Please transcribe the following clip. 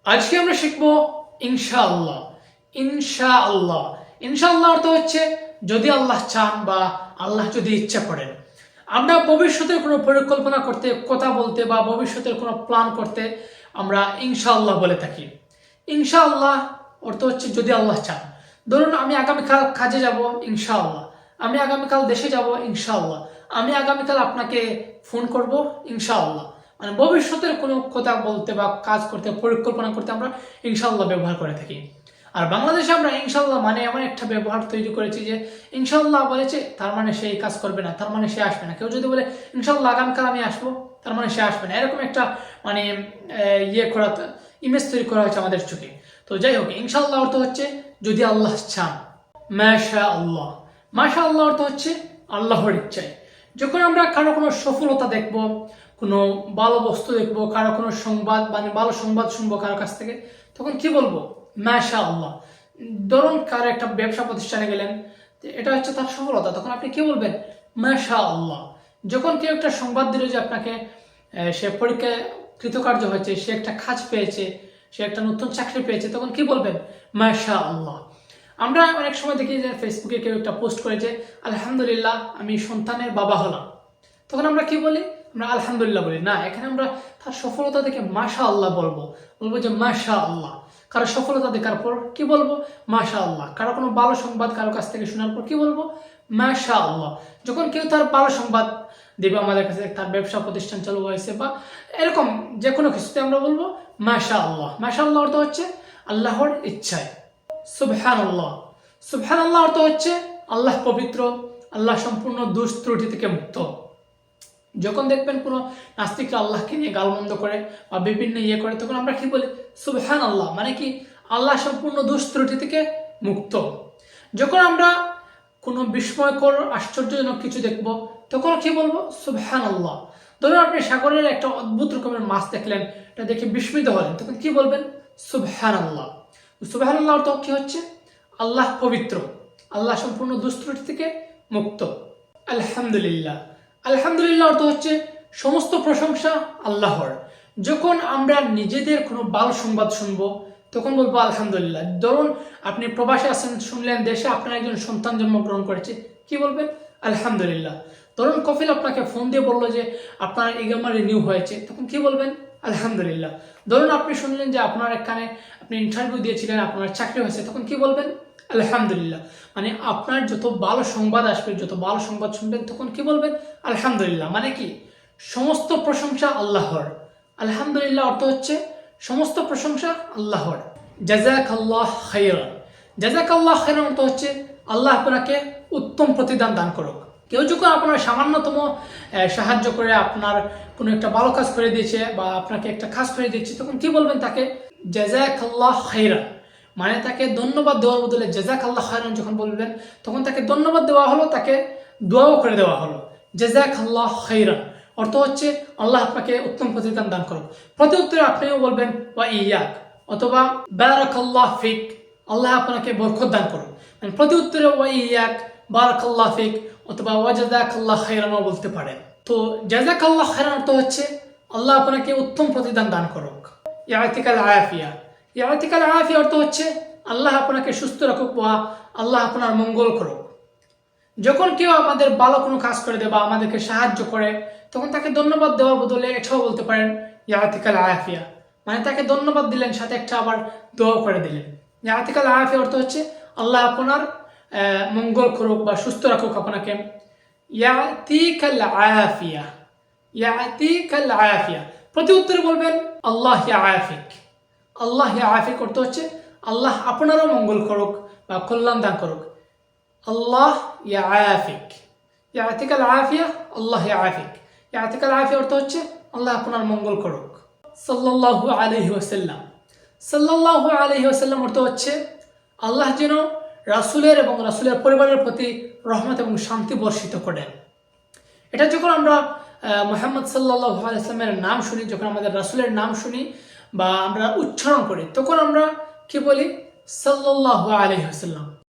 আজকে আমরা শিখবো ইনশাআল্লাহ। ইনশাআল্লাহ ইনশাআল্লাহ অর্থ হচ্ছে যদি আল্লাহ চান বা আল্লাহ যদি ইচ্ছা করেন। আমরা ভবিষ্যতের কোনো পরিকল্পনা করতে, কথা বলতে বা ভবিষ্যতের কোনো প্ল্যান করতে আমরা ইনশাআল্লাহ বলে থাকি। ইনশাআল্লাহ অর্থ হচ্ছে যদি আল্লাহ চান। ধরুন আমি আগামীকাল কাজে যাব ইনশাআল্লাহ, আমি আগামীকাল দেশে যাব ইনশাআল্লাহ, আমি আগামীকাল আপনাকে ফোন করব ইনশাআল্লাহ। মানে ভবিষ্যতের কোনো কথা বলতে বা কাজ করতে, পরিকল্পনা করতে আমরা ইনশাআল্লাহ ব্যবহার করে থাকি। আর বাংলাদেশে আমরা ইনশাআল্লাহ মানে এমন একটা ব্যবহার তৈরি করেছি যে ইনশাআল্লাহ বলেছে তার মানে সে এই কাজ করবে না, তার মানে সে আসবে না। কেউ যদি বলে ইনশাআল্লাহ আগামীকাল আমি আসবো, তার মানে সে আসবে না। এরকম একটা মানে ইমেজ তৈরি করা হয়েছে আমাদের চোখে। তো যাই হোক, ইনশাআল্লাহ অর্থ হচ্ছে যদি আল্লাহ চান। মাশা আল্লাহ, মাশা আল্লাহ অর্থ হচ্ছে আল্লাহর ইচ্ছায়। যখন আমরা কারো কোনো সফলতা দেখবো, কোনো ভালো বস্তু দেখবো, কারো কোনো সংবাদ মানে ভালো সংবাদ শুনবো কারো কাছ থেকে, তখন কি বলবো? মাশা আল্লাহ। ধরুন কারো একটা ব্যবসা প্রতিষ্ঠানে গেলেন, এটা হচ্ছে তার সফলতা, তখন আপনি কি বলবেন? মাশা আল্লাহ। যখন কেউ একটা সংবাদ দিল যে আপনাকে সে পরীক্ষায় কৃতকার্য হয়েছে, সে একটা কাজ পেয়েছে, সে একটা নতুন চাকরি পেয়েছে, তখন কি বলবেন? মাশা আল্লাহ। আমরা অনেক সময় দেখি যে ফেসবুকে কেউ একটা পোস্ট করে যে আলহামদুলিল্লাহ আমি সন্তানের বাবা হলাম, তখন আমরা কি বলি? আমরা আলহামদুলিল্লাহ বলি না, এখানে আমরা তার সফলতা দেখে মাশা আল্লাহ বলবো যে মাশা আল্লাহ। কারো সফলতা দেখার পর কি বলবো? মাশা আল্লাহ। কারো কোনো ভালো সংবাদ কারো কাছ থেকে শোনার পর কি বলবো? মাশা আল্লাহ। যখন কেউ তার ভালো সংবাদ দেবে আমাদের কাছে, তার ব্যবসা প্রতিষ্ঠান চালু হয়েছে বা এরকম যে কোনো কিছুতে আমরা বলবো মাশা আল্লাহ। মাশা আল্লাহ অর্থ হচ্ছে আল্লাহর ইচ্ছায়। সুবহানাল্লাহ, সুবহানাল্লাহ অর্থ হচ্ছে আল্লাহ পবিত্র, আল্লাহ সম্পূর্ণ দোষ ত্রুটি থেকে মুক্ত। যখন দেখবেন কোনো নাস্তিকরা আল্লাহকে নিয়ে গালমন্দ করে বা বিভিন্ন করে, তখন আমরা কি বলি? সুবহানাল্লাহ। মানে কি? আল্লাহ সম্পূর্ণ দোষ ত্রুটি থেকে মুক্ত। যখন আমরা কোনো বিস্ময়কর আশ্চর্যজনক কিছু দেখব, তখন কি বলবো? সুবহানাল্লাহ। ধরুন আপনি সাগরের একটা অদ্ভুত রকমের মাছ দেখলেন, এটা দেখে বিস্মিত হলেন, তখন কি বলবেন? সুবহানাল্লাহ। সুবহানাল্লাহ অর্থ কি হচ্ছে? আল্লাহ পবিত্র, আল্লাহ সম্পূর্ণ দোষ ত্রুটি থেকে মুক্ত। আলহামদুলিল্লাহ, আলহামদুলিল্লাহ অর্থ হচ্ছে সমস্ত প্রশংসা আল্লাহর। যখন আমরা নিজেদের কোনো ভালো সংবাদ শুনবো, তখন বলবো আলহামদুলিল্লাহ। ধরুন আপনি প্রবাসে আছেন, শুনলেন দেশে আপনার একজন সন্তান জন্মগ্রহণ করেছে, কি বলবেন? আলহামদুলিল্লাহ। ধরুন কফিল আপনাকে ফোন দিয়ে বললো যে আপনার এক্সাম রিনিউ হয়েছে, তখন কি বলবেন? আলহামদুলিল্লাহ। ধরুন আপনি শুনলেন যে আপনার এখানে আপনি ইন্টারভিউ দিয়েছিলেন, আপনার চাকরি হয়েছে, তখন কি বলবেন? আলহামদুলিল্লাহ। মানে আপনার যত ভালো সংবাদ আসবে, যত ভালো সংবাদ শুনবেন, তখন কি বলবেন? আলহামদুলিল্লাহ। মানে কি? সমস্ত প্রশংসা আল্লাহর। আলহামদুলিল্লাহ অর্থ হচ্ছে সমস্ত প্রশংসা আল্লাহর। জাযাকাল্লাহ খাইরান, জাযাকাল্লাহ খাইরান অর্থ হচ্ছে আল্লাহ আপনাকে উত্তম প্রতিদান দান করুক। কেউ যখন আপনার সামান্যতম সাহায্য করে, আপনার কোনো একটা ভালো কাজ করে দিয়েছে বা আপনাকে একটা কাজ করে দিয়েছে, তখন কি বলবেন তাকে? জাযাকাল্লাহ খাইরান। মানে তাকে ধন্যবাদ দেওয়ার বদলে জাযাকাল্লাহ খাইরান যখন বলবেন, তখন তাকে ধন্যবাদ দেওয়া হলো, তাকে দোয়াও করে দেওয়া হলো। জাযাকাল্লাহ খাইরান অর্থ হচ্ছে আল্লাহ আপনাকে উত্তম প্রতিদান দান করুক। প্রতি উত্তরে আপনিও বলবেন ওয়া ইয়াক, অথবা বারাকাল্লাহ ফিক, আল্লাহ আপনাকে বরকত দান করুক। মানে প্রতি উত্তরে ওয়া ইয়াক, বারাকাল্লাহ ফিক অথবা ওয়া জাযাকাল্লাহ খাইরানও বলতে পারেন। তো জাযাকাল্লাহ খাইরান অর্থ হচ্ছে আল্লাহ আপনাকে উত্তম প্রতিদান দান করুক। ইয়াতিকাল আফিয়া, ইয়াতিকাল আফিয়া অর্থ হচ্ছে আল্লাহ আপনাকে সুস্থ রাখুক বা আল্লাহ আপনার মঙ্গল করুক। যখন কেউ আমাদের ভালো কোনো কাজ করে দেয় বা আমাদেরকে সাহায্য করে, তখন তাকে ধন্যবাদ দেওয়ার বদলে এটাও বলতে পারেন ইয়াতিকাল আফিয়া। মানে তাকে ধন্যবাদ দিলেন, সাথে একটা আবার দোয়া করে দিলেন। ইয়াতিকাল আফিয়া অর্থ হচ্ছে আল্লাহ আপনার মঙ্গল করুক বা সুস্থ রাখুক আপনাকে। ইয়াতিকাল আফিয়া, ইয়াতিকাল আফিয়া। প্রতি উত্তরে বলবেন আল্লাহ ইয়াফিক। আল্লাহ ইয়াফিক অর্থ হচ্ছে আল্লাহ আপনারও মঙ্গল করুক বা কল্যাণ দান করুক। আল্লাহ ইয়াফিক, ইয়াতিকাল আফিয়া, আল্লাহ ইয়াফিক। ইয়াতিকাল আফিয়া অর্থ হচ্ছে আল্লাহ আপনার মঙ্গল করুক। সাল্লাল্লাহু আলাইহি ওয়াসাল্লাম, সাল্লাল্লাহু আলাইহি ওয়াসাল্লাম অর্থ হচ্ছে আল্লাহ যেন রাসূলের এবং রাসূলের পরিবারের প্রতি রহমত এবং শান্তি বর্ষিত করেন। এটা যখন আমরা মুহাম্মদ সাল্লাল্লাহু আলাইহি ওয়াসাল্লামের নাম শুনি, যখন আমাদের রাসূলের নাম শুনি বা আমরা উচ্চারণ করি, তখন আমরা কি বলি? সাল্লাল্লাহু আলাইহি ওয়াসাল্লাম।